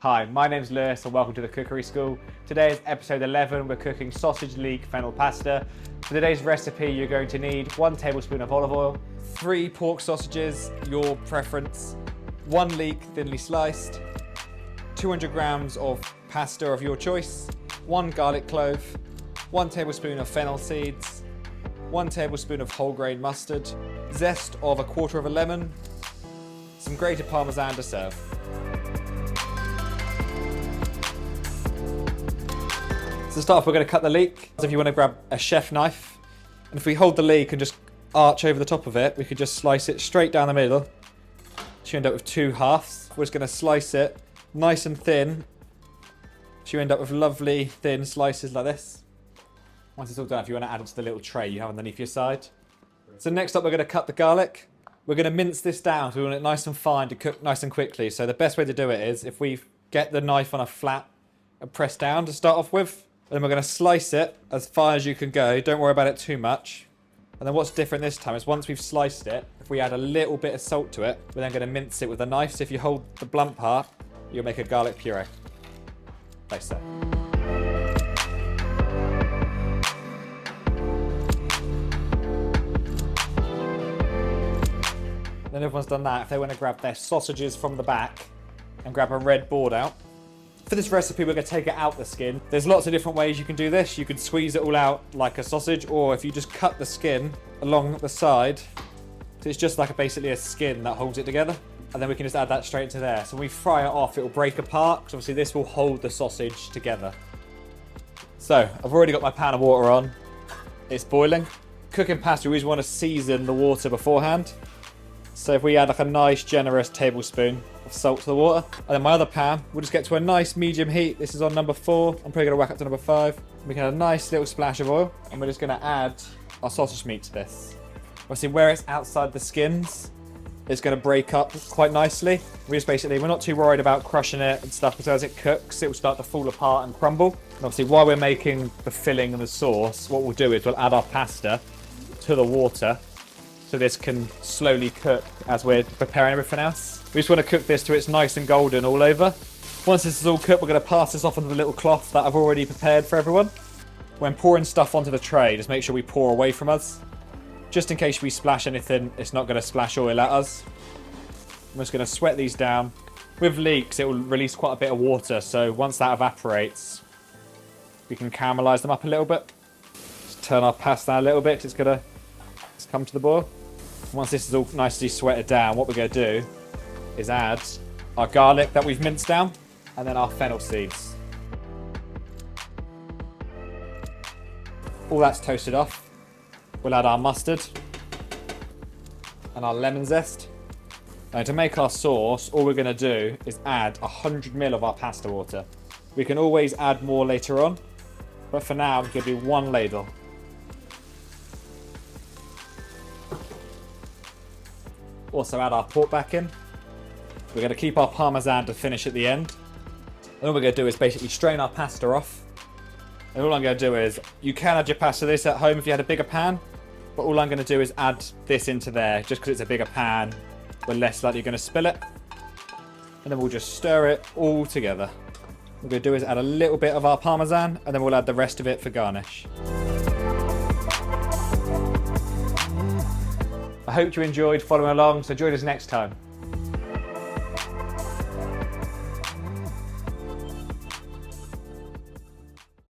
Hi, my name's Lewis and welcome to the Cookery School. Today is episode 11. We're cooking sausage leek fennel pasta. For today's recipe, you're going to need 1 tablespoon of olive oil, 3 pork sausages, your preference, 1 leek thinly sliced, 200 grams of pasta of your choice, 1 garlic clove, 1 tablespoon of fennel seeds, 1 tablespoon of whole grain mustard, zest of 1/4 of a lemon, some grated parmesan to serve. So to start off, we're going to cut the leek. So if you want to grab a chef knife, and if we hold the leek and just arch over the top of it, we could just slice it straight down the middle. So you end up with 2 halves. We're just going to slice it nice and thin. So you end up with lovely thin slices like this. Once it's all done, if you want to add it to the little tray you have underneath your side. So next up, we're going to cut the garlic. We're going to mince this down, so we want it nice and fine to cook nice and quickly. So the best way to do it is if we get the knife on a flat and press down to start off with. And then we're going to slice it as far as you can go. Don't worry about it too much. And then what's different this time is once we've sliced it, if we add a little bit of salt to it, we're then going to mince it with a knife. So if you hold the blunt part, you'll make a garlic puree. Like so. Then everyone's done that. If they want to grab their sausages from the back and grab a red board out. For this recipe, we're going to take it out the skin. There's lots of different ways you can do this. You can squeeze it all out like a sausage, or if you just cut the skin along the side, so it's just like basically a skin that holds it together. And then we can just add that straight into there. So when we fry it off, it will break apart, because obviously this will hold the sausage together. So I've already got my pan of water on. It's boiling. Cooking pasta, we always want to season the water beforehand. So if we add like a nice generous tablespoon of salt to the water. And then my other pan, we'll just get to a nice medium heat. This is on number 4. I'm probably going to whack up to number 5. We can add a nice little splash of oil. And we're just going to add our sausage meat to this. Obviously where it's outside the skins, it's going to break up quite nicely. We're not too worried about crushing it and stuff, because as it cooks, it will start to fall apart and crumble. And obviously while we're making the filling and the sauce, what we'll do is we'll add our pasta to the water. So this can slowly cook as we're preparing everything else. We just want to cook this till it's nice and golden all over. Once this is all cooked, we're going to pass this off onto the little cloth that I've already prepared for everyone. When pouring stuff onto the tray, just make sure we pour away from us. Just in case we splash anything, it's not going to splash oil at us. I'm just going to sweat these down. With leeks, it will release quite a bit of water, so once that evaporates, we can caramelise them up a little bit. Just turn our pasta down a little bit, because it's going to come to the boil. Once this is all nicely sweated down, what we're going to do is add our garlic that we've minced down, and then our fennel seeds. All that's toasted off. We'll add our mustard and our lemon zest. Now to make our sauce, all we're going to do is add 100 ml of our pasta water. We can always add more later on, but for now we're going to do 1 ladle. Also add our pork back in. We're going to keep our parmesan to finish at the end. And all we're going to do is basically strain our pasta off. And all I'm going to do is, you can add your pasta to this at home if you had a bigger pan, but all I'm going to do is add this into there, just because it's a bigger pan, we're less likely going to spill it. And then we'll just stir it all together. What we're going to do is add a little bit of our parmesan, and then we'll add the rest of it for garnish. I hope you enjoyed following along, so join us next time.